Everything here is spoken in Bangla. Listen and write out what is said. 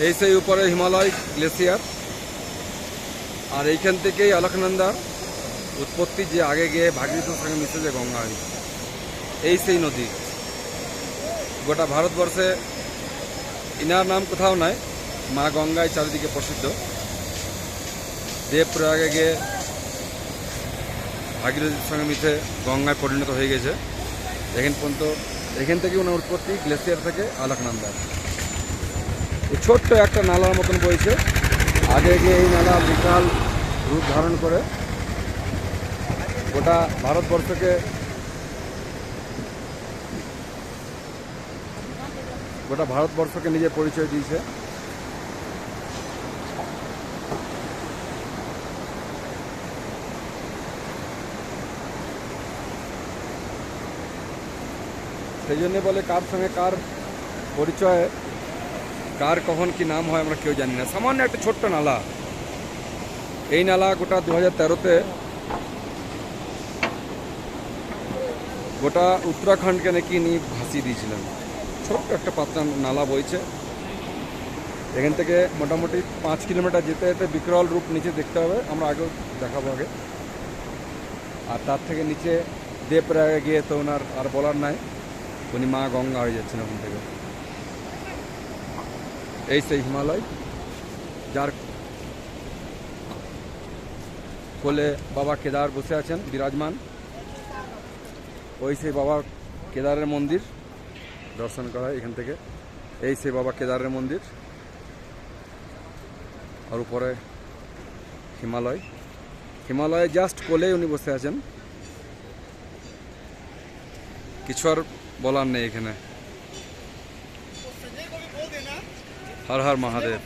এই সেই উপরে হিমালয় গ্লেসিয়ার, আর এইখান থেকেই অলখনন্দার উৎপত্তি, যে আগে গিয়ে ভাগীরথীর সঙ্গে মিশে যে গঙ্গা হয়। এই সেই নদী গোটা ভারতবর্ষে ইনার নাম কোথাও নাই, মা গঙ্গায় চারিদিকে প্রসিদ্ধ। দেবপ্রয়াগে গিয়ে ভাগীরথীর সঙ্গে মিশে গঙ্গায় পরিণত হয়ে গেছে। এখান পর্যন্ত, এখান থেকে ওনার উৎপত্তি গ্লেসিয়ার থেকে অলখনন্দার। এই ছোট্ট একটা নালার মতন বইছে, আগে গিয়ে এই নালা বিশাল রূপ ধারণ করে গোটা ভারতবর্ষকে নিজের পরিচয় দিয়েছে। সেই জন্য বলে কার সঙ্গে কার পরিচয়, কার কখন কি নাম হয় আমরা কেউ জানি না। সামান্য একটা ছোট্ট নালা, এই নালা গোটা 2013-তে গোটা উত্তরাখণ্ডকে নাকি নিয়ে ভাসিয়ে দিয়েছিলেন। ছোট্ট একটা পাতলা নালা বইছে, এখান থেকে মোটামুটি 5 কিলোমিটার যেতে যেতে বিকরাল রূপ নিচে দেখতে হবে, আমরা আগেও দেখাবো আগে। আর তার থেকে নিচে দেবপ্রয়াগে গিয়ে তো ওনার আর বলার নাই, উনি মা গঙ্গা হয়ে যাচ্ছেন ওখান থেকে। এই সেই হিমালয়, যার কোলে বাবা কেদার বসে আছেন বিরাজমান। ওই সেই বাবা কেদারের মন্দির দর্শন করা এখান থেকে। এই সেই বাবা কেদারের মন্দির, আর উপরে হিমালয়, হিমালয়ে জাস্ট কোলে উনি বসে আছেন। কিছু আর বলার নেই এখানে। হর হর মহাদেব।